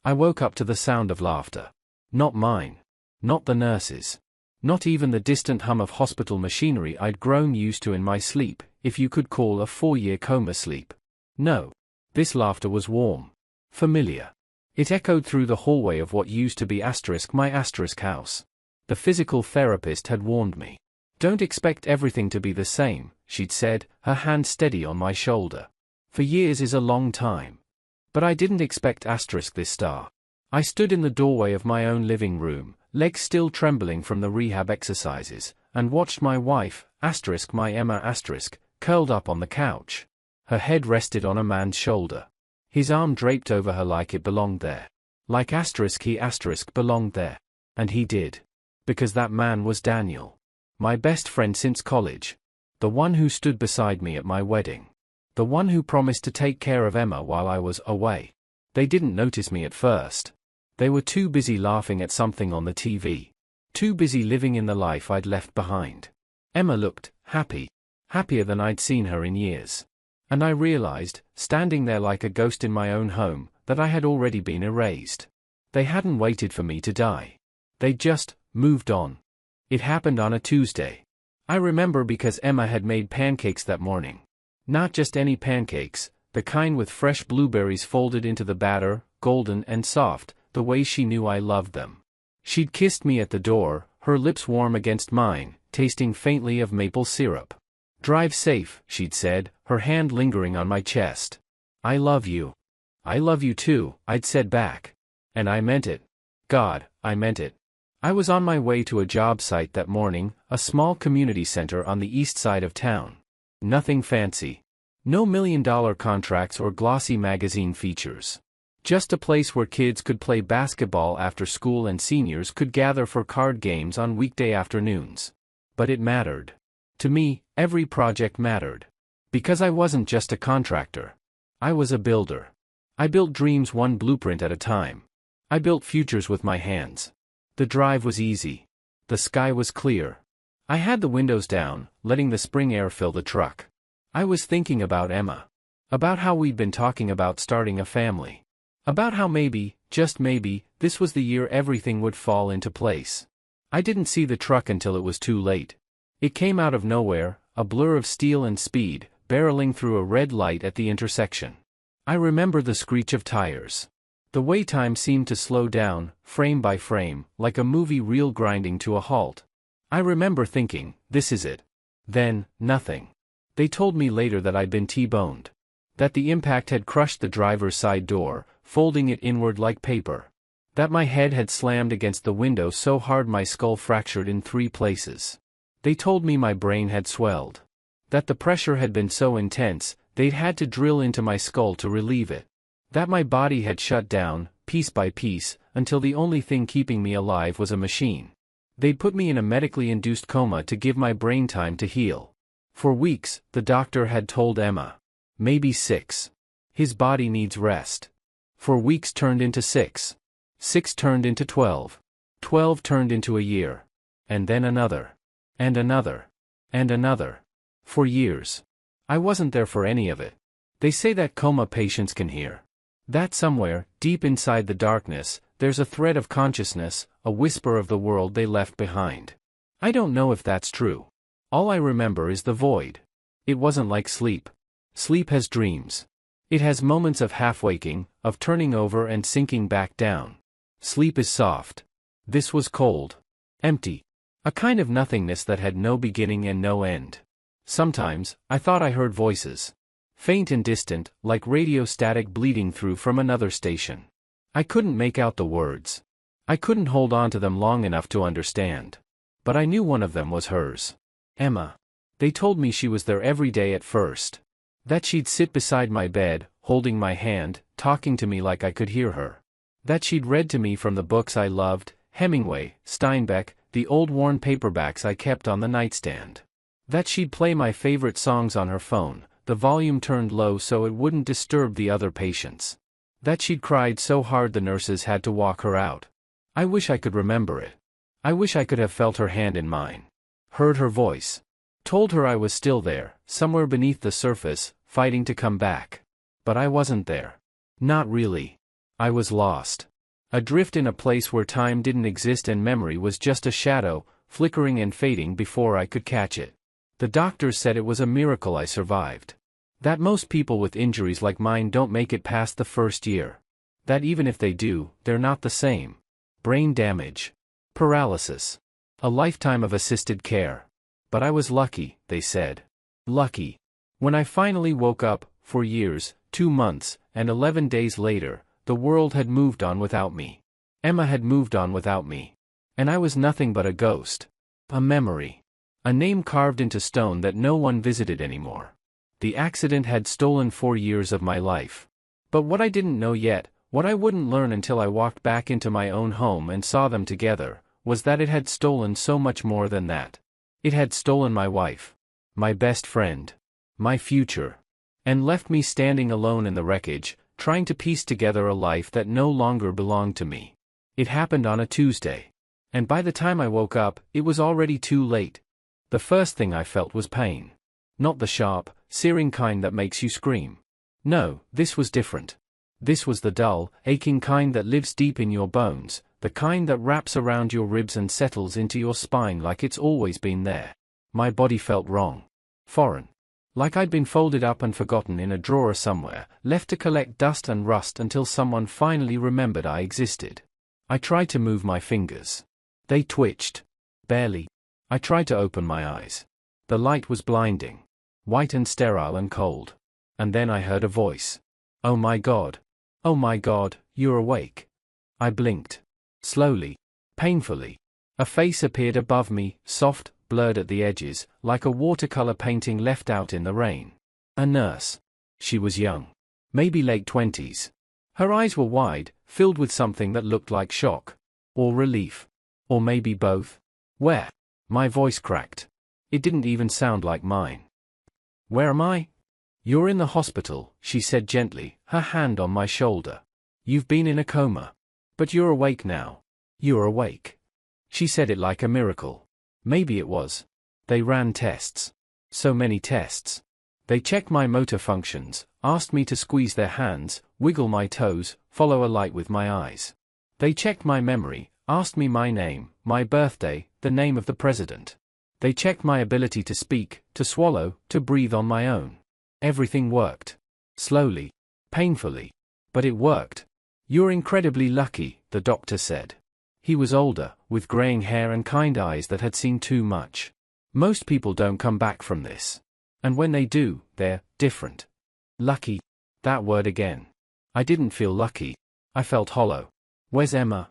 I woke up to the sound of laughter. Not mine. Not the nurses'. Not even the distant hum of hospital machinery I'd grown used to in my sleep, if you could call a 4-year coma sleep. No. This laughter was warm. Familiar. It echoed through the hallway of what used to be my house. The physical therapist had warned me. Don't expect everything to be the same, she'd said, her hand steady on my shoulder. For years is a long time. But I didn't expect this star. I stood in the doorway of my own living room, legs still trembling from the rehab exercises, and watched my wife, my Emma, curled up on the couch. Her head rested on a man's shoulder. His arm draped over her like it belonged there. Like he belonged there. And he did. Because that man was Daniel. My best friend since college. The one who stood beside me at my wedding. The one who promised to take care of Emma while I was away. They didn't notice me at first. They were too busy laughing at something on the TV. Too busy living in the life I'd left behind. Emma looked happy. Happier than I'd seen her in years. And I realized, standing there like a ghost in my own home, that I had already been erased. They hadn't waited for me to die. They'd just moved on. It happened on a Tuesday. I remember because Emma had made pancakes that morning. Not just any pancakes, the kind with fresh blueberries folded into the batter, golden and soft, the way she knew I loved them. She'd kissed me at the door, her lips warm against mine, tasting faintly of maple syrup. Drive safe, she'd said, her hand lingering on my chest. I love you. I love you too, I'd said back. And I meant it. God, I meant it. I was on my way to a job site that morning, a small community center on the east side of town. Nothing fancy. No million-dollar contracts or glossy magazine features. Just a place where kids could play basketball after school and seniors could gather for card games on weekday afternoons. But it mattered. To me, every project mattered. Because I wasn't just a contractor. I was a builder. I built dreams one blueprint at a time. I built futures with my hands. The drive was easy. The sky was clear. I had the windows down, letting the spring air fill the truck. I was thinking about Emma. About how we'd been talking about starting a family. About how maybe, just maybe, this was the year everything would fall into place. I didn't see the truck until it was too late. It came out of nowhere, a blur of steel and speed, barreling through a red light at the intersection. I remember the screech of tires. The way time seemed to slow down, frame by frame, like a movie reel grinding to a halt. I remember thinking, this is it. Then, nothing. They told me later that I'd been T-boned. That the impact had crushed the driver's side door, folding it inward like paper. That my head had slammed against the window so hard my skull fractured in 3 places. They told me my brain had swelled. That the pressure had been so intense, they'd had to drill into my skull to relieve it. That my body had shut down, piece by piece, until the only thing keeping me alive was a machine. They'd put me in a medically induced coma to give my brain time to heal. For weeks, the doctor had told Emma. Maybe 6. His body needs rest. For weeks turned into 6. 6 turned into 12. 12 turned into a year. And then another. And another. And another. For years. I wasn't there for any of it. They say that coma patients can hear. That somewhere, deep inside the darkness, there's a thread of consciousness, a whisper of the world they left behind. I don't know if that's true. All I remember is the void. It wasn't like sleep. Sleep has dreams. It has moments of half-waking, of turning over and sinking back down. Sleep is soft. This was cold. Empty. A kind of nothingness that had no beginning and no end. Sometimes, I thought I heard voices. Faint and distant, like radio static bleeding through from another station. I couldn't make out the words. I couldn't hold on to them long enough to understand. But I knew one of them was hers. Emma. They told me she was there every day at first. That she'd sit beside my bed, holding my hand, talking to me like I could hear her. That she'd read to me from the books I loved, Hemingway, Steinbeck, the old worn paperbacks I kept on the nightstand. That she'd play my favorite songs on her phone, the volume turned low so it wouldn't disturb the other patients. That she'd cried so hard the nurses had to walk her out. I wish I could remember it. I wish I could have felt her hand in mine. Heard her voice. Told her I was still there, somewhere beneath the surface, fighting to come back. But I wasn't there. Not really. I was lost. Adrift in a place where time didn't exist and memory was just a shadow, flickering and fading before I could catch it. The doctors said it was a miracle I survived. That most people with injuries like mine don't make it past the first year. That even if they do, they're not the same. Brain damage. Paralysis. A lifetime of assisted care. But I was lucky, they said. Lucky. When I finally woke up, for years, 2 months, and 11 days later, the world had moved on without me. Emma had moved on without me. And I was nothing but a ghost. A memory. A name carved into stone that no one visited anymore. The accident had stolen 4 years of my life. But what I didn't know yet, what I wouldn't learn until I walked back into my own home and saw them together, was that it had stolen so much more than that. It had stolen my wife. My best friend. My future. And left me standing alone in the wreckage, trying to piece together a life that no longer belonged to me. It happened on a Tuesday. And by the time I woke up, it was already too late. The first thing I felt was pain. Not the sharp, searing kind that makes you scream. No, this was different. This was the dull, aching kind that lives deep in your bones, the kind that wraps around your ribs and settles into your spine like it's always been there. My body felt wrong. Foreign. Like I'd been folded up and forgotten in a drawer somewhere, left to collect dust and rust until someone finally remembered I existed. I tried to move my fingers. They twitched. Barely. I tried to open my eyes. The light was blinding. White and sterile and cold. And then I heard a voice. Oh my God. Oh my God, you're awake. I blinked. Slowly. Painfully. A face appeared above me, soft, blurred at the edges, like a watercolor painting left out in the rain. A nurse. She was young. Maybe late 20s. Her eyes were wide, filled with something that looked like shock. Or relief. Or maybe both. Where? My voice cracked. It didn't even sound like mine. Where am I? You're in the hospital, she said gently, her hand on my shoulder. You've been in a coma. But you're awake now. You're awake. She said it like a miracle. Maybe it was. They ran tests. So many tests. They checked my motor functions, asked me to squeeze their hands, wiggle my toes, follow a light with my eyes. They checked my memory, asked me my name, my birthday, the name of the president. They checked my ability to speak, to swallow, to breathe on my own. Everything worked. Slowly. Painfully. But it worked. You're incredibly lucky, the doctor said. He was older, with graying hair and kind eyes that had seen too much. Most people don't come back from this. And when they do, they're different. Lucky. That word again. I didn't feel lucky. I felt hollow. Where's Emma?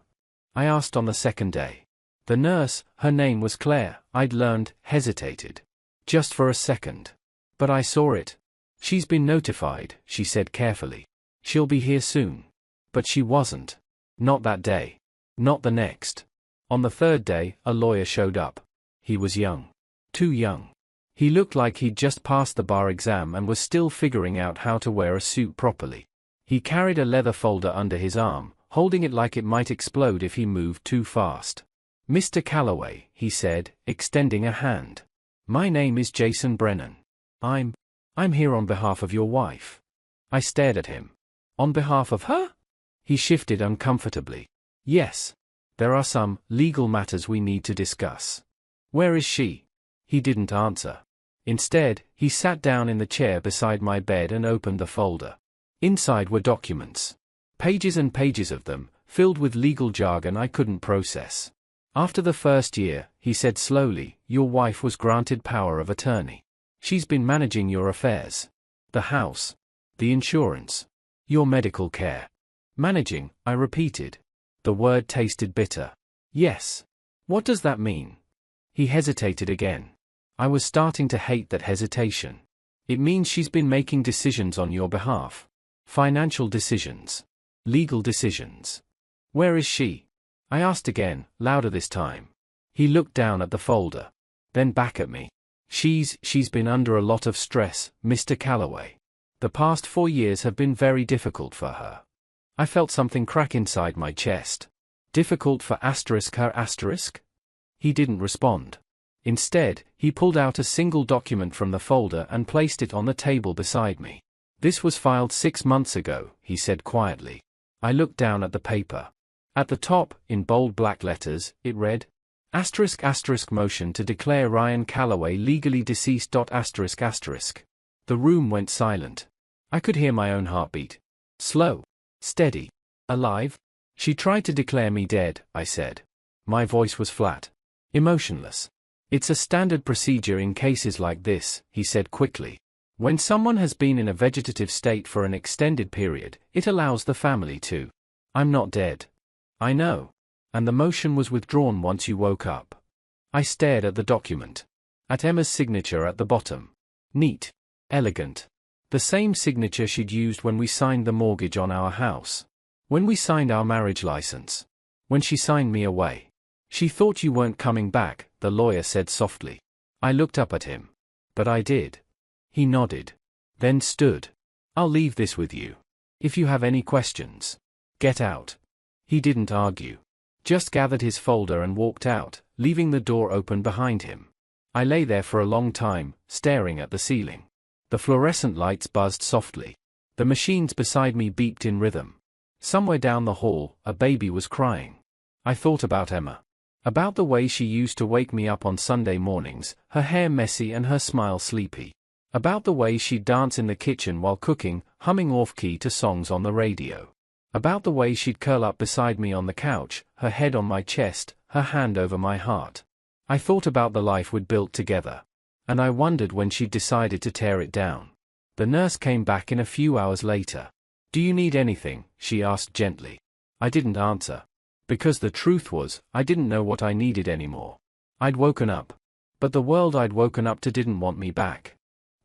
I asked on the second day. The nurse, her name was Claire, I'd learned, hesitated. Just for a second. But I saw it. She's been notified, she said carefully. She'll be here soon. But she wasn't. Not that day. Not the next. On the third day, a lawyer showed up. He was young. Too young. He looked like he'd just passed the bar exam and was still figuring out how to wear a suit properly. He carried a leather folder under his arm, holding it like it might explode if he moved too fast. Mr. Calloway, he said, extending a hand. My name is Jason Brennan. I'm here on behalf of your wife. I stared at him. On behalf of her? He shifted uncomfortably. Yes. There are some legal matters we need to discuss. Where is she? He didn't answer. Instead, he sat down in the chair beside my bed and opened the folder. Inside were documents. Pages and pages of them, filled with legal jargon I couldn't process. After the first year, he said slowly, your wife was granted power of attorney. She's been managing your affairs. The house. The insurance. Your medical care. Managing, I repeated. The word tasted bitter. Yes. What does that mean? He hesitated again. I was starting to hate that hesitation. It means she's been making decisions on your behalf. Financial decisions. Legal decisions. Where is she? I asked again, louder this time. He looked down at the folder. Then back at me. She's been under a lot of stress, Mr. Calloway. The past 4 years have been very difficult for her. I felt something crack inside my chest. Difficult for her ? He didn't respond. Instead, he pulled out a single document from the folder and placed it on the table beside me. This was filed 6 months ago, he said quietly. I looked down at the paper. At the top, in bold black letters, it read, *** motion to declare Ryan Calloway legally deceased. ***. The room went silent. I could hear my own heartbeat. Slow. Steady. Alive? She tried to declare me dead, I said. My voice was flat. Emotionless. It's a standard procedure in cases like this, he said quickly. When someone has been in a vegetative state for an extended period, it allows the family to. I'm not dead. I know. And the motion was withdrawn once you woke up. I stared at the document. At Emma's signature at the bottom. Neat. Elegant. The same signature she'd used when we signed the mortgage on our house. When we signed our marriage license. When she signed me away. She thought you weren't coming back, the lawyer said softly. I looked up at him. But I did. He nodded. Then stood. I'll leave this with you. If you have any questions. Get out. He didn't argue. Just gathered his folder and walked out, leaving the door open behind him. I lay there for a long time, staring at the ceiling. The fluorescent lights buzzed softly. The machines beside me beeped in rhythm. Somewhere down the hall, a baby was crying. I thought about Emma. About the way she used to wake me up on Sunday mornings, her hair messy and her smile sleepy. About the way she'd dance in the kitchen while cooking, humming off-key to songs on the radio. About the way she'd curl up beside me on the couch, her head on my chest, her hand over my heart. I thought about the life we'd built together. And I wondered when she'd decided to tear it down. The nurse came back in a few hours later. Do you need anything? She asked gently. I didn't answer. Because the truth was, I didn't know what I needed anymore. I'd woken up. But the world I'd woken up to didn't want me back.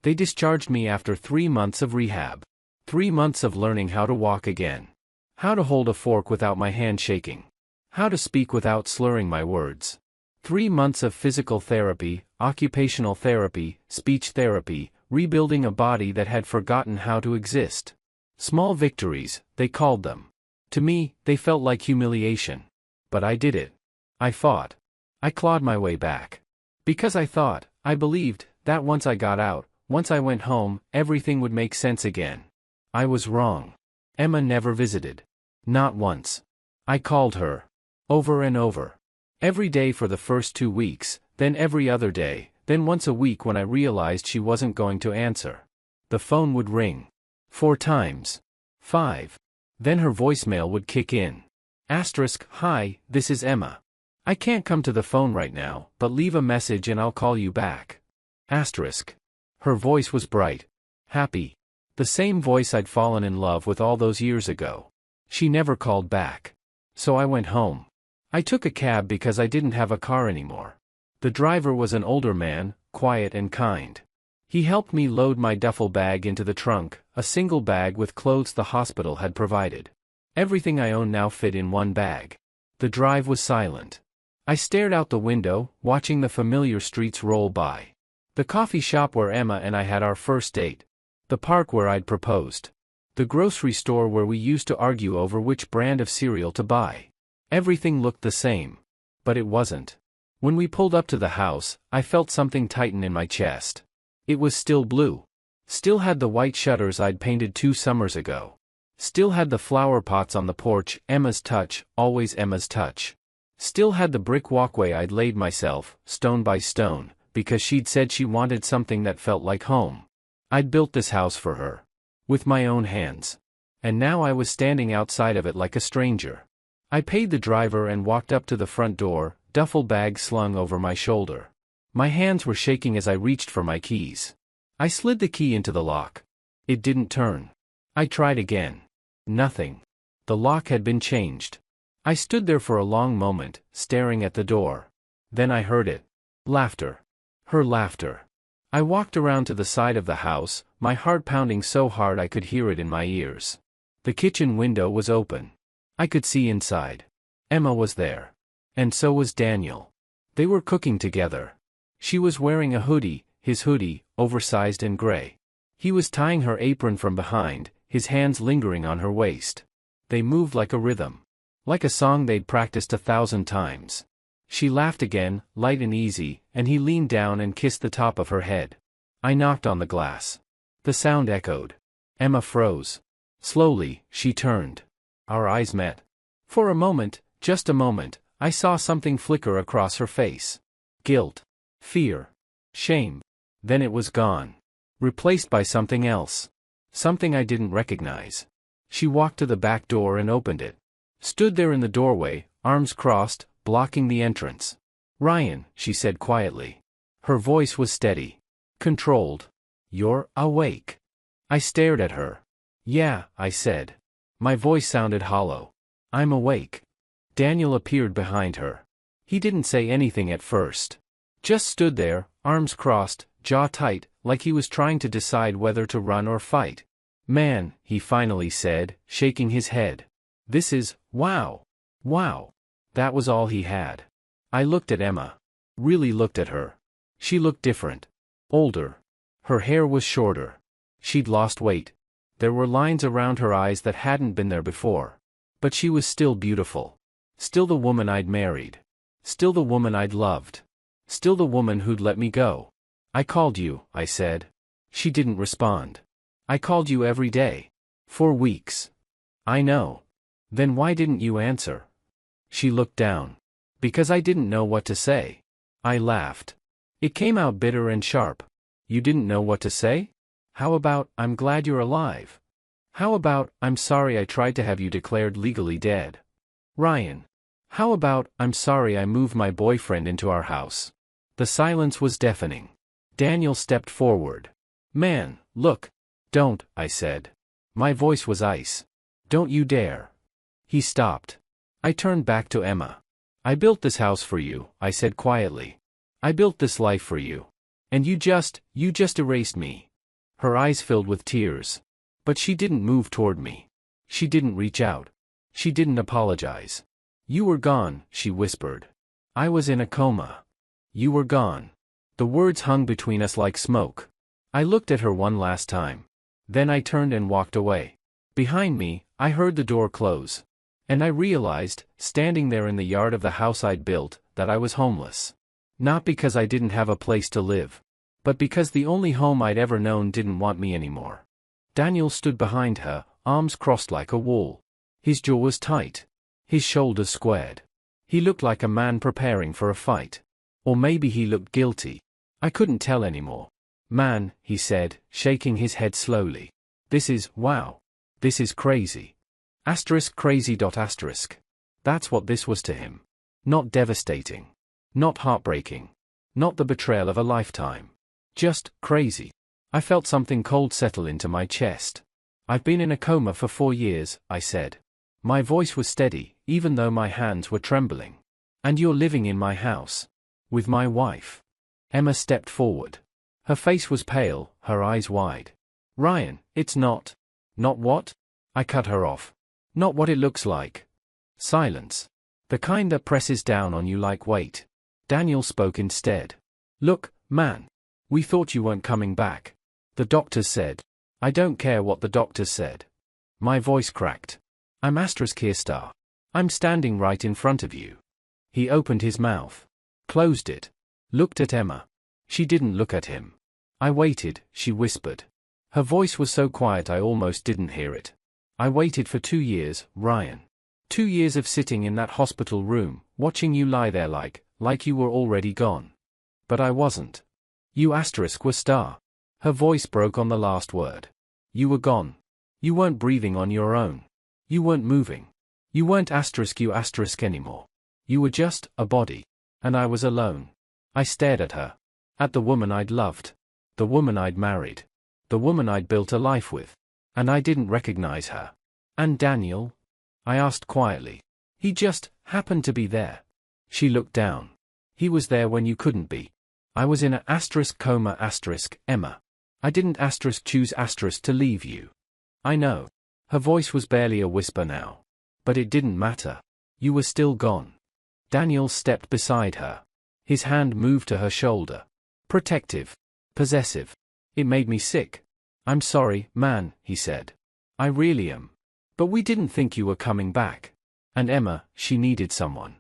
They discharged me after 3 months of rehab. 3 months of learning how to walk again. How to hold a fork without my hand shaking. How to speak without slurring my words. 3 months of physical therapy, occupational therapy, speech therapy, rebuilding a body that had forgotten how to exist. Small victories, they called them. To me, they felt like humiliation. But I did it. I fought. I clawed my way back. Because I believed, that once I got out, once I went home, everything would make sense again. I was wrong. Emma never visited. Not once. I called her. Over and over. Every day for the first 2 weeks, then every other day, then once a week when I realized she wasn't going to answer. The phone would ring. 4 times. 5. Then her voicemail would kick in. *Hi, this is Emma. I can't come to the phone right now, but leave a message and I'll call you back. Her voice was bright. Happy. The same voice I'd fallen in love with all those years ago. She never called back. So I went home. I took a cab because I didn't have a car anymore. The driver was an older man, quiet and kind. He helped me load my duffel bag into the trunk, a single bag with clothes the hospital had provided. Everything I own now fit in one bag. The drive was silent. I stared out the window, watching the familiar streets roll by. The coffee shop where Emma and I had our first date. The park where I'd proposed. The grocery store where we used to argue over which brand of cereal to buy. Everything looked the same. But it wasn't. When we pulled up to the house, I felt something tighten in my chest. It was still blue. Still had the white shutters I'd painted 2 summers ago. Still had the flower pots on the porch, Emma's touch, always Emma's touch. Still had the brick walkway I'd laid myself, stone by stone, because she'd said she wanted something that felt like home. I'd built this house for her. With my own hands. And now I was standing outside of it like a stranger. I paid the driver and walked up to the front door, duffel bag slung over my shoulder. My hands were shaking as I reached for my keys. I slid the key into the lock. It didn't turn. I tried again. Nothing. The lock had been changed. I stood there for a long moment, staring at the door. Then I heard it. Laughter. Her laughter. I walked around to the side of the house, my heart pounding so hard I could hear it in my ears. The kitchen window was open. I could see inside. Emma was there. And so was Daniel. They were cooking together. She was wearing a hoodie, his hoodie, oversized and gray. He was tying her apron from behind, his hands lingering on her waist. They moved like a rhythm. Like a song they'd practiced 1,000 times. She laughed again, light and easy, and he leaned down and kissed the top of her head. I knocked on the glass. The sound echoed. Emma froze. Slowly, she turned. Our eyes met. For a moment, just a moment, I saw something flicker across her face. Guilt. Fear. Shame. Then it was gone. Replaced by something else. Something I didn't recognize. She walked to the back door and opened it. Stood there in the doorway, arms crossed, blocking the entrance. "Ryan," she said quietly. Her voice was steady. Controlled. "You're awake." I stared at her. "Yeah," I said. My voice sounded hollow. "I'm awake." Daniel appeared behind her. He didn't say anything at first. Just stood there, arms crossed, jaw tight, like he was trying to decide whether to run or fight. "Man," he finally said, shaking his head. "This is, wow. Wow." That was all he had. I looked at Emma. Really looked at her. She looked different. Older. Her hair was shorter. She'd lost weight. There were lines around her eyes that hadn't been there before. But she was still beautiful. Still the woman I'd married. Still the woman I'd loved. Still the woman who'd let me go. "I called you," I said. She didn't respond. "I called you every day. For weeks." "I know. Then why didn't you answer?" She looked down. "Because I didn't know what to say." I laughed. It came out bitter and sharp. "You didn't know what to say? How about, 'I'm glad you're alive'? How about, 'I'm sorry I tried to have you declared legally dead'? Ryan. How about, 'I'm sorry I moved my boyfriend into our house'?" The silence was deafening. Daniel stepped forward. "Man, look." "Don't," I said. My voice was ice. "Don't you dare." He stopped. I turned back to Emma. "I built this house for you," I said quietly. "I built this life for you. And you just erased me." Her eyes filled with tears. But she didn't move toward me. She didn't reach out. She didn't apologize. "You were gone," she whispered. "I was in a coma. You were gone." The words hung between us like smoke. I looked at her one last time. Then I turned and walked away. Behind me, I heard the door close. And I realized, standing there in the yard of the house I'd built, that I was homeless. Not because I didn't have a place to live. But because the only home I'd ever known didn't want me anymore. Daniel stood behind her, arms crossed like a wall. His jaw was tight. His shoulders squared. He looked like a man preparing for a fight. Or maybe he looked guilty. I couldn't tell anymore. "Man," he said, shaking his head slowly. "This is, wow. This is crazy. Crazy. That's what this was to him. Not devastating. Not heartbreaking. Not the betrayal of a lifetime. Just crazy. I felt something cold settle into my chest. "I've been in a coma for 4 years, I said. My voice was steady, even though my hands were trembling. "And you're living in my house. With my wife." Emma stepped forward. Her face was pale, her eyes wide. "Ryan, it's not." "Not what?" I cut her off. "Not what it looks like." Silence. The kind that presses down on you like weight. Daniel spoke instead. "Look, man. We thought you weren't coming back. The doctors said." "I don't care what the doctors said." My voice cracked. "I'm Kirstar. I'm standing right in front of you." He opened his mouth. Closed it. Looked at Emma. She didn't look at him. "I waited," she whispered. Her voice was so quiet I almost didn't hear it. "I waited for 2 years, Ryan. 2 years of sitting in that hospital room, watching you lie there like you were already gone. But I wasn't. You were star." Her voice broke on the last word. "You were gone. You weren't breathing on your own. You weren't moving. You weren't you anymore. You were just a body. And I was alone." I stared at her. At the woman I'd loved. The woman I'd married. The woman I'd built a life with. And I didn't recognize her. "And Daniel?" I asked quietly. "He just happened to be there." She looked down. "He was there when you couldn't be. I was in a coma Emma. I didn't choose to leave you." "I know." Her voice was barely a whisper now. "But it didn't matter. You were still gone." Daniel stepped beside her. His hand moved to her shoulder. Protective. Possessive. It made me sick. "I'm sorry, man," he said. "I really am. But we didn't think you were coming back. And Emma, she needed someone.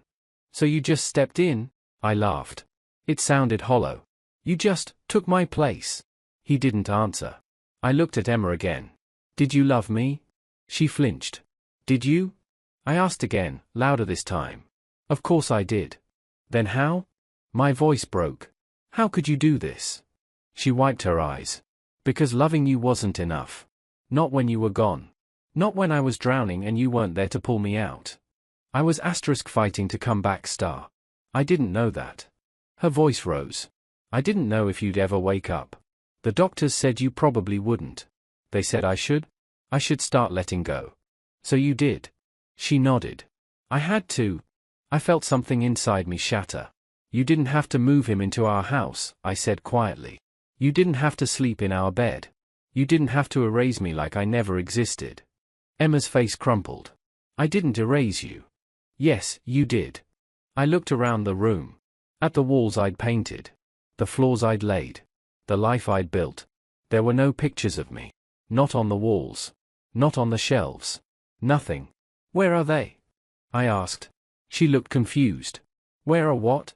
So you just stepped in?" I laughed. It sounded hollow. "You just took my place." He didn't answer. I looked at Emma again. "Did you love me?" She flinched. "Did you?" I asked again, louder this time. Of course I did. Then how? My voice broke. How could you do this? She wiped her eyes. Because loving you wasn't enough. Not when you were gone. Not when I was drowning and you weren't there to pull me out. I was fighting to come back. I didn't know that. Her voice rose. I didn't know if you'd ever wake up. The doctors said you probably wouldn't. They said I should? I should start letting go. So you did? She nodded. I had to. I felt something inside me shatter. You didn't have to move him into our house, I said quietly. You didn't have to sleep in our bed. You didn't have to erase me like I never existed. Emma's face crumpled. I didn't erase you. Yes, you did. I looked around the room. At the walls I'd painted. The floors I'd laid. The life I'd built. There were no pictures of me. Not on the walls. Not on the shelves. Nothing. Where are they? I asked. She looked confused. Where are what?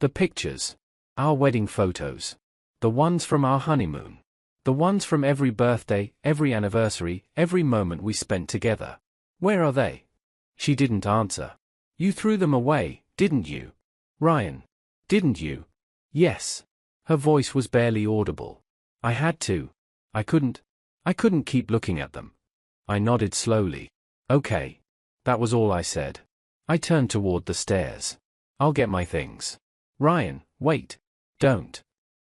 The pictures. Our wedding photos. The ones from our honeymoon. The ones from every birthday, every anniversary, every moment we spent together. Where are they? She didn't answer. You threw them away, didn't you? Ryan. Didn't you? Yes. Her voice was barely audible. I had to. I couldn't keep looking at them. I nodded slowly. Okay. That was all I said. I turned toward the stairs. I'll get my things. Ryan, wait. Don't.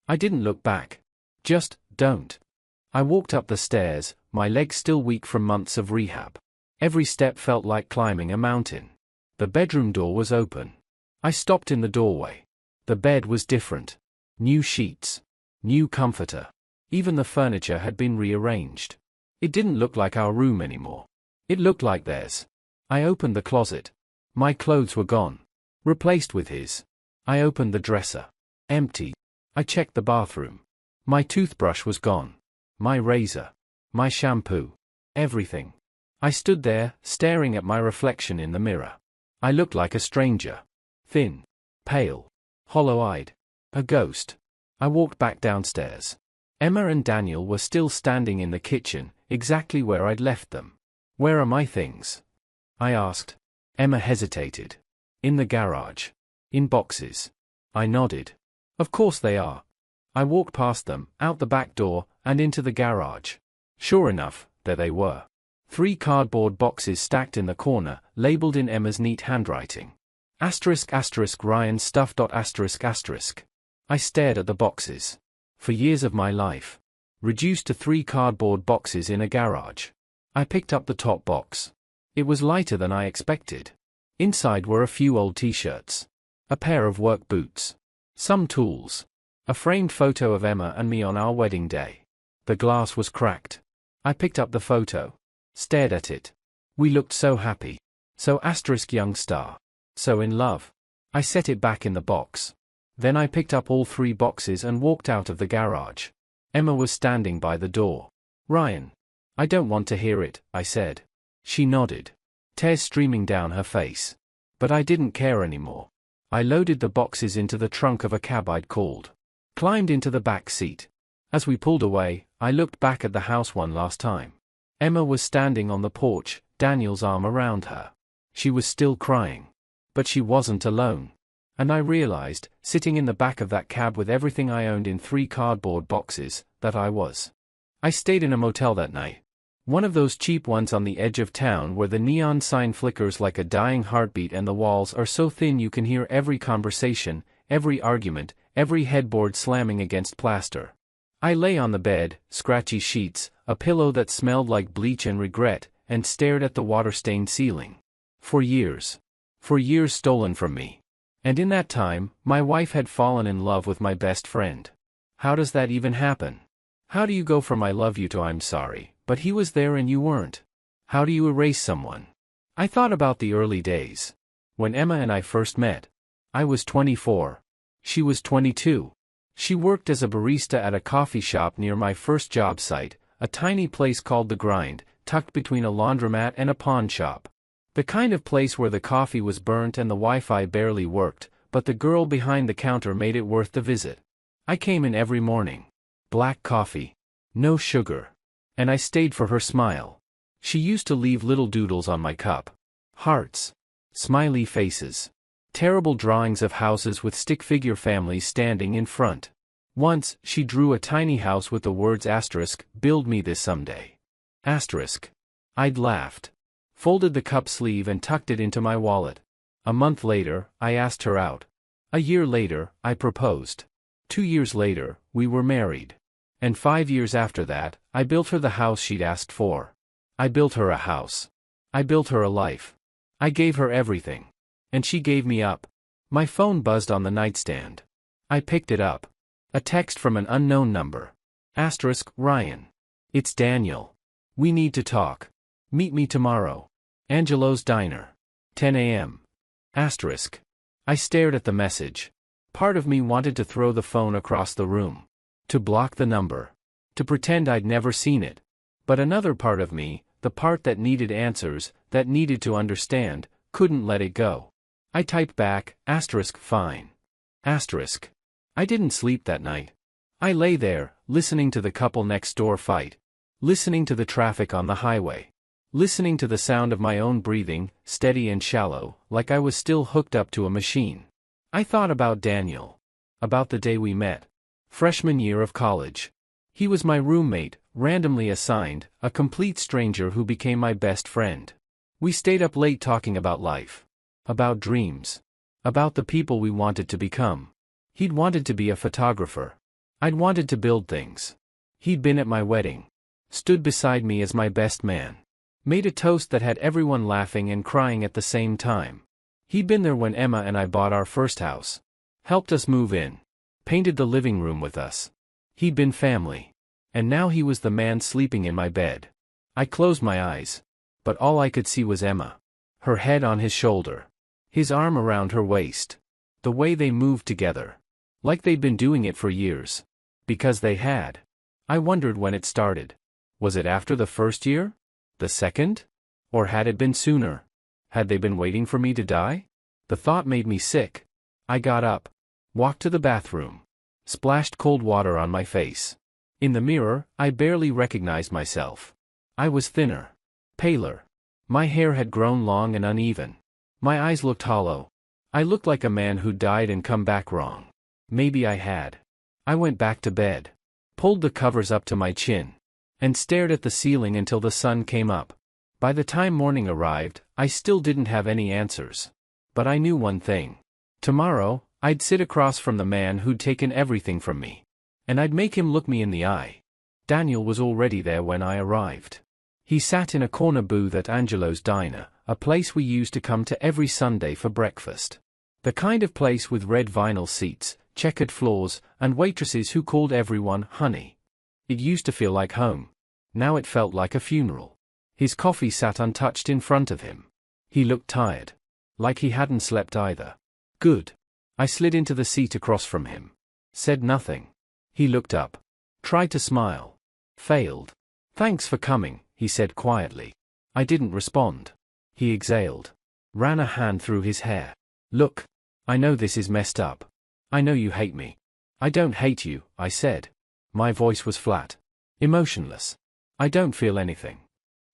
I didn't look back. Just, don't. I walked up the stairs, my legs still weak from months of rehab. Every step felt like climbing a mountain. The bedroom door was open. I stopped in the doorway. The bed was different. New sheets. New comforter. Even the furniture had been rearranged. It didn't look like our room anymore. It looked like theirs. I opened the closet. My clothes were gone. Replaced with his. I opened the dresser. Empty. I checked the bathroom. My toothbrush was gone. My razor. My shampoo. Everything. I stood there, staring at my reflection in the mirror. I looked like a stranger. Thin. Pale. Hollow-eyed. A ghost. I walked back downstairs. Emma and Daniel were still standing in the kitchen, exactly where I'd left them. Where are my things? I asked. Emma hesitated. In the garage. In boxes. I nodded. Of course they are. I walked past them, out the back door, and into the garage. Sure enough, there they were. 3 cardboard boxes stacked in the corner, labeled in Emma's neat handwriting. *** Ryan stuff. ***. I stared at the boxes. For years of my life. Reduced to 3 cardboard boxes in a garage. I picked up the top box. It was lighter than I expected. Inside were a few old t-shirts. A pair of work boots. Some tools. A framed photo of Emma and me on our wedding day. The glass was cracked. I picked up the photo. Stared at it. We looked so happy. So young star. So in love. I set it back in the box. Then I picked up all 3 boxes and walked out of the garage. Emma was standing by the door. Ryan. I don't want to hear it, I said. She nodded. Tears streaming down her face. But I didn't care anymore. I loaded the boxes into the trunk of a cab I'd called. Climbed into the back seat. As we pulled away, I looked back at the house one last time. Emma was standing on the porch, Daniel's arm around her. She was still crying. But she wasn't alone. And I realized, sitting in the back of that cab with everything I owned in 3 cardboard boxes, that I was. I stayed in a motel that night. One of those cheap ones on the edge of town where the neon sign flickers like a dying heartbeat and the walls are so thin you can hear every conversation, every argument, every headboard slamming against plaster. I lay on the bed, scratchy sheets, a pillow that smelled like bleach and regret, and stared at the water-stained ceiling. For years. For years stolen from me. And in that time, my wife had fallen in love with my best friend. How does that even happen? How do you go from I love you to I'm sorry, but he was there and you weren't? How do you erase someone? I thought about the early days. When Emma and I first met. I was 24. She was 22. She worked as a barista at a coffee shop near my first job site, a tiny place called The Grind, tucked between a laundromat and a pawn shop. The kind of place where the coffee was burnt and the Wi-Fi barely worked, but the girl behind the counter made it worth the visit. I came in every morning. Black coffee. No sugar. And I stayed for her smile. She used to leave little doodles on my cup. Hearts. Smiley faces. Terrible drawings of houses with stick figure families standing in front. Once, she drew a tiny house with the words asterisk, build me this someday. Asterisk. I'd laughed. Folded the cup sleeve and tucked it into my wallet. A month later, I asked her out. A year later, I proposed. 2 years later, we were married. And 5 years after that, I built her the house she'd asked for. I built her a house. I built her a life. I gave her everything. And she gave me up. My phone buzzed on the nightstand. I picked it up. A text from an unknown number. Asterisk, Ryan. It's Daniel. We need to talk. Meet me tomorrow. Angelo's Diner. 10 a.m. Asterisk. I stared at the message. Part of me wanted to throw the phone across the room. To block the number. To pretend I'd never seen it. But another part of me, the part that needed answers, that needed to understand, couldn't let it go. I typed back, asterisk, fine. Asterisk. I didn't sleep that night. I lay there, listening to the couple next door fight. Listening to the traffic on the highway. Listening to the sound of my own breathing, steady and shallow, like I was still hooked up to a machine. I thought about Daniel. About the day we met. Freshman year of college. He was my roommate, randomly assigned, a complete stranger who became my best friend. We stayed up late talking about life. About dreams. About the people we wanted to become. He'd wanted to be a photographer. I'd wanted to build things. He'd been at my wedding. Stood beside me as my best man. Made a toast that had everyone laughing and crying at the same time. He'd been there when Emma and I bought our first house. Helped us move in. Painted the living room with us. He'd been family. And now he was the man sleeping in my bed. I closed my eyes. But all I could see was Emma. Her head on his shoulder. His arm around her waist. The way they moved together. Like they'd been doing it for years. Because they had. I wondered when it started. Was it after the first year? The second? Or had it been sooner? Had they been waiting for me to die? The thought made me sick. I got up. Walked to the bathroom. Splashed cold water on my face. In the mirror, I barely recognized myself. I was thinner. Paler. My hair had grown long and uneven. My eyes looked hollow. I looked like a man who died and come back wrong. Maybe I had. I went back to bed. Pulled the covers up to my chin. And stared at the ceiling until the sun came up. By the time morning arrived, I still didn't have any answers. But I knew one thing. Tomorrow, I'd sit across from the man who'd taken everything from me. And I'd make him look me in the eye. Daniel was already there when I arrived. He sat in a corner booth at Angelo's Diner, a place we used to come to every Sunday for breakfast. The kind of place with red vinyl seats, checkered floors, and waitresses who called everyone honey. It used to feel like home. Now it felt like a funeral. His coffee sat untouched in front of him. He looked tired. Like he hadn't slept either. Good. I slid into the seat across from him. Said nothing. He looked up. Tried to smile. Failed. Thanks for coming, he said quietly. I didn't respond. He exhaled. Ran a hand through his hair. Look. I know this is messed up. I know you hate me. I don't hate you, I said. My voice was flat. Emotionless. I don't feel anything.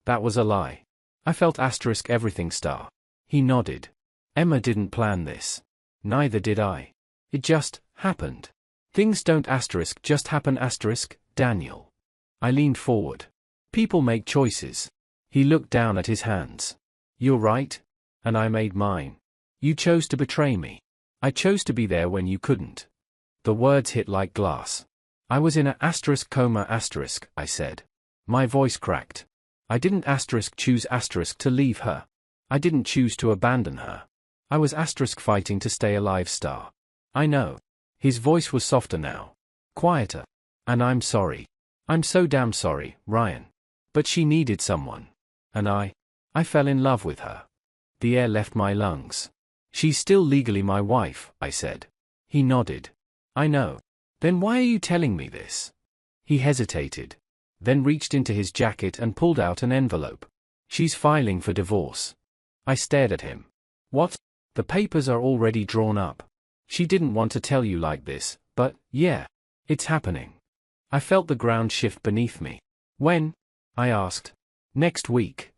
That was a lie. I felt asterisk everything star. He nodded. Emma didn't plan this. Neither did I. It just happened. Things don't asterisk just happen asterisk, Daniel. I leaned forward. People make choices. He looked down at his hands. You're right. And I made mine. You chose to betray me. I chose to be there when you couldn't. The words hit like glass. I was in a asterisk coma asterisk, I said. My voice cracked. I didn't asterisk choose asterisk to leave her. I didn't choose to abandon her. I was asterisk fighting to stay alive star. I know. His voice was softer now. Quieter. And I'm sorry. I'm so damn sorry, Ryan. But she needed someone. And I fell in love with her. The air left my lungs. She's still legally my wife, I said. He nodded. I know. Then why are you telling me this? He hesitated. Then reached into his jacket and pulled out an envelope. She's filing for divorce. I stared at him. What? The papers are already drawn up. She didn't want to tell you like this, but, yeah. It's happening. I felt the ground shift beneath me. When? I asked. Next week.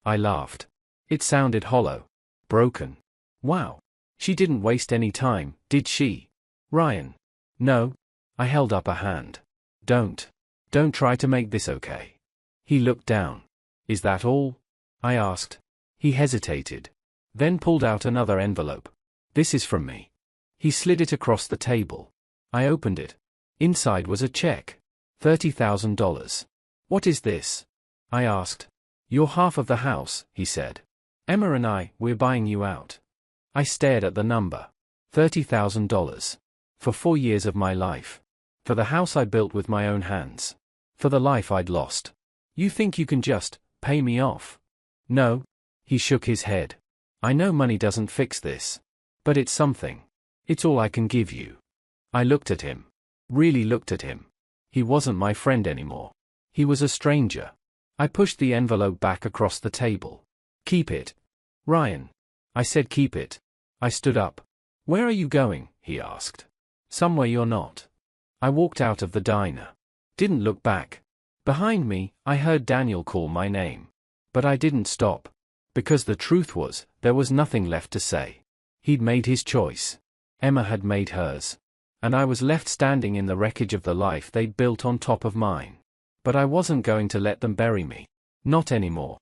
I laughed. It sounded hollow. Broken. Wow. She didn't waste any time, did she? Ryan. No. I held up a hand. Don't try to make this okay. He looked down. Is that all? I asked. He hesitated. Then pulled out another envelope. This is from me. He slid it across the table. I opened it. Inside was a check. $30,000. What is this? I asked. You're half of the house, he said. Emma and we're buying you out. I stared at the number. $30,000. For 4 years of my life. For the house I built with my own hands. For the life I'd lost. You think you can just pay me off? No. He shook his head. I know money doesn't fix this. But it's something. It's all I can give you. I looked at him. Really looked at him. He wasn't my friend anymore. He was a stranger. I pushed the envelope back across the table. Keep it. Ryan. I said keep it. I stood up. Where are you going? He asked. Somewhere you're not. I walked out of the diner. Didn't look back. Behind me, I heard Daniel call my name. But I didn't stop. Because the truth was, there was nothing left to say. He'd made his choice. Emma had made hers. And I was left standing in the wreckage of the life they'd built on top of mine. But I wasn't going to let them bury me. Not anymore.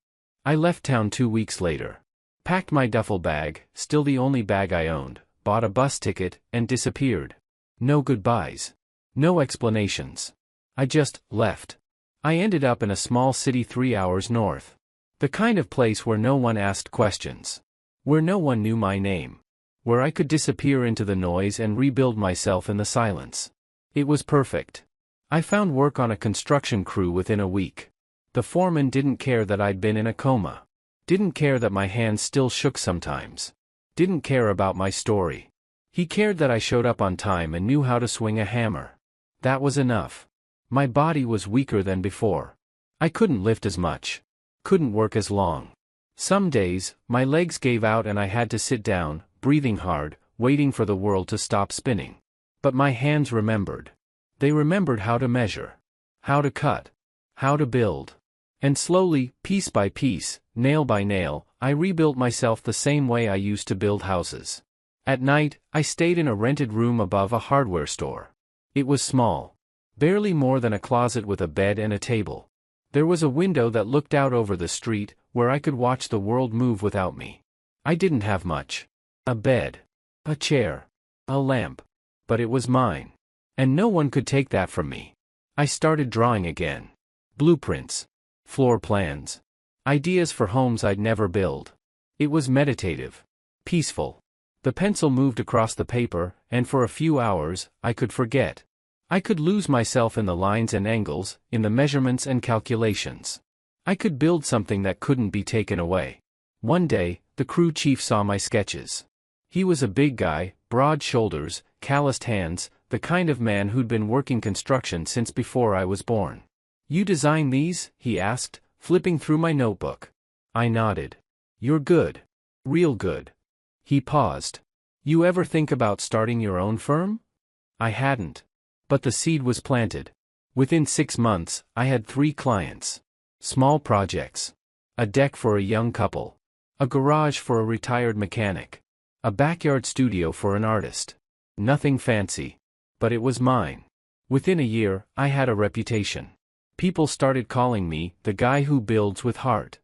I left town 2 weeks later. Packed my duffel bag, still the only bag I owned, bought a bus ticket, and disappeared. No goodbyes. No explanations. I just left. I ended up in a small city 3 hours north. The kind of place where no one asked questions. Where no one knew my name. Where I could disappear into the noise and rebuild myself in the silence. It was perfect. I found work on a construction crew within a week. The foreman didn't care that I'd been in a coma. Didn't care that my hands still shook sometimes. Didn't care about my story. He cared that I showed up on time and knew how to swing a hammer. That was enough. My body was weaker than before. I couldn't lift as much. Couldn't work as long. Some days, my legs gave out and I had to sit down, breathing hard, waiting for the world to stop spinning. But my hands remembered. They remembered how to measure. How to cut. How to build. And slowly, piece by piece, nail by nail, I rebuilt myself the same way I used to build houses. At night, I stayed in a rented room above a hardware store. It was small. Barely more than a closet with a bed and a table. There was a window that looked out over the street, where I could watch the world move without me. I didn't have much. A bed. A chair. A lamp. But it was mine. And no one could take that from me. I started drawing again. Blueprints. Floor plans. Ideas for homes I'd never build. It was meditative. Peaceful. The pencil moved across the paper, and for a few hours, I could forget. I could lose myself in the lines and angles, in the measurements and calculations. I could build something that couldn't be taken away. One day, the crew chief saw my sketches. He was a big guy, broad shoulders, calloused hands, the kind of man who'd been working construction since before I was born. You design these? He asked, flipping through my notebook. I nodded. You're good. Real good. He paused. You ever think about starting your own firm? I hadn't. But the seed was planted. Within 6 months, I had 3 clients. Small projects. A deck for a young couple. A garage for a retired mechanic. A backyard studio for an artist. Nothing fancy. But it was mine. Within a year, I had a reputation. People started calling me the guy who builds with heart.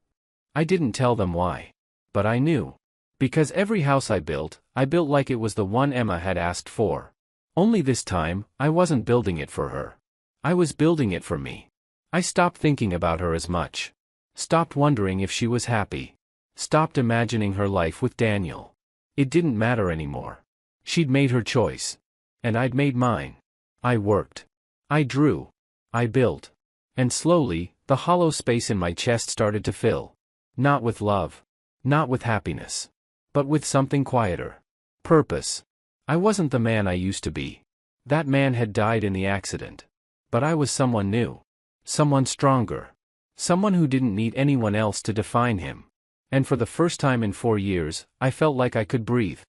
I didn't tell them why. But I knew. Because every house I built like it was the one Emma had asked for. Only this time, I wasn't building it for her. I was building it for me. I stopped thinking about her as much. Stopped wondering if she was happy. Stopped imagining her life with Daniel. It didn't matter anymore. She'd made her choice. And I'd made mine. I worked. I drew. I built. And slowly, the hollow space in my chest started to fill. Not with love. Not with happiness. But with something quieter. Purpose. I wasn't the man I used to be. That man had died in the accident. But I was someone new. Someone stronger. Someone who didn't need anyone else to define him. And for the first time in 4 years, I felt like I could breathe.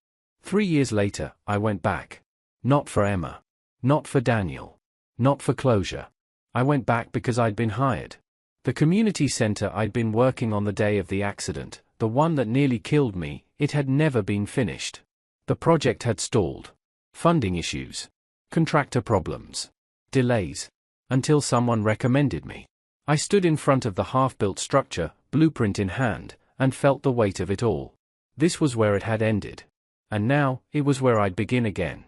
3 years later, I went back. Not for Emma. Not for Daniel. Not for closure. I went back because I'd been hired. The community center I'd been working on the day of the accident, the one that nearly killed me, it had never been finished. The project had stalled. Funding issues. Contractor problems. Delays. Until someone recommended me. I stood in front of the half-built structure, blueprint in hand, and felt the weight of it all. This was where it had ended. And now, it was where I'd begin again.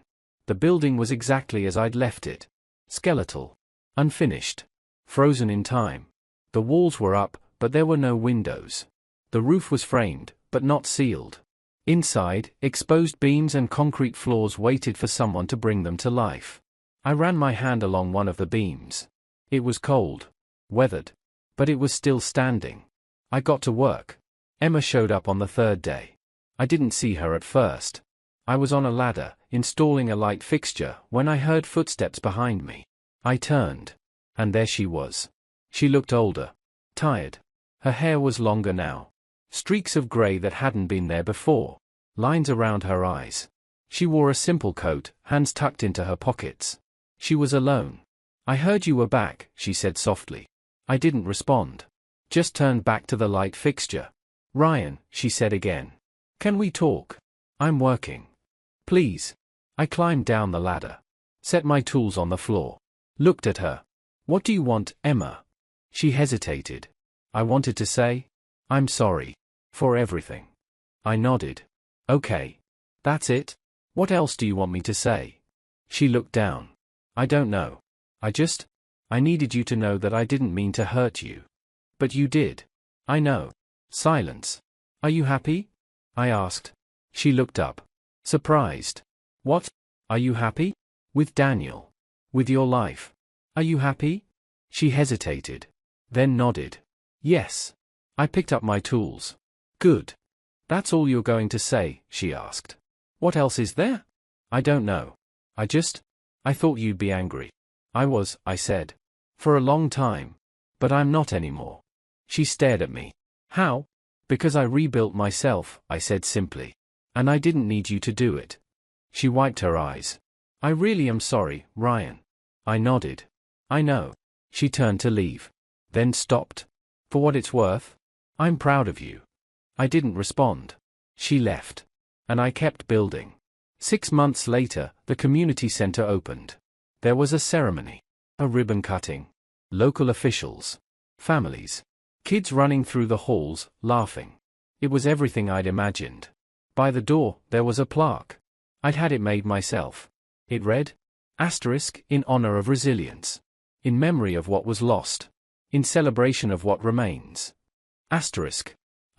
The building was exactly as I'd left it. Skeletal. Unfinished. Frozen in time. The walls were up, but there were no windows. The roof was framed, but not sealed. Inside, exposed beams and concrete floors waited for someone to bring them to life. I ran my hand along one of the beams. It was cold. Weathered. But it was still standing. I got to work. Emma showed up on the third day. I didn't see her at first. I was on a ladder, installing a light fixture, when I heard footsteps behind me. I turned. And there she was. She looked older. Tired. Her hair was longer now. Streaks of grey that hadn't been there before. Lines around her eyes. She wore a simple coat, hands tucked into her pockets. She was alone. "I heard you were back," she said softly. I didn't respond. Just turned back to the light fixture. "Ryan," she said again. "Can we talk? I'm working. Please." I climbed down the ladder. Set my tools on the floor. Looked at her. "What do you want, Emma?" She hesitated. I wanted to say, "I'm sorry. For everything." I nodded. "Okay. That's it? What else do you want me to say?" She looked down. "I don't know. I needed you to know that I didn't mean to hurt you. But you did. I know." Silence. "Are you happy?" I asked. She looked up. Surprised. "What? Are you happy? With Daniel? With your life? Are you happy?" She hesitated. Then nodded. "Yes." I picked up my tools. "Good. That's all you're going to say?" she asked. "What else is there?" "I don't know. I thought you'd be angry." I said. "For a long time. But I'm not anymore." She stared at me. "How?" "Because I rebuilt myself," I said simply. "And I didn't need you to do it." She wiped her eyes. "I really am sorry, Ryan." I nodded. "I know." She turned to leave. Then stopped. "For what it's worth, I'm proud of you." I didn't respond. She left. And I kept building. 6 months later, the community center opened. There was a ceremony. A ribbon cutting. Local officials. Families. Kids running through the halls, laughing. It was everything I'd imagined. By the door, there was a plaque. I'd had it made myself. It read, **, in honor of resilience. In memory of what was lost. In celebration of what remains. **.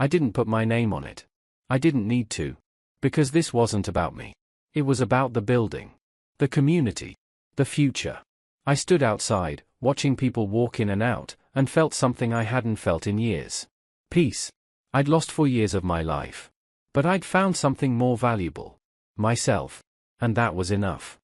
I didn't put my name on it. I didn't need to. Because this wasn't about me. It was about the building. The community. The future. I stood outside, watching people walk in and out, and felt something I hadn't felt in years. Peace. I'd lost 4 years of my life. But I'd found something more valuable. Myself. And that was enough.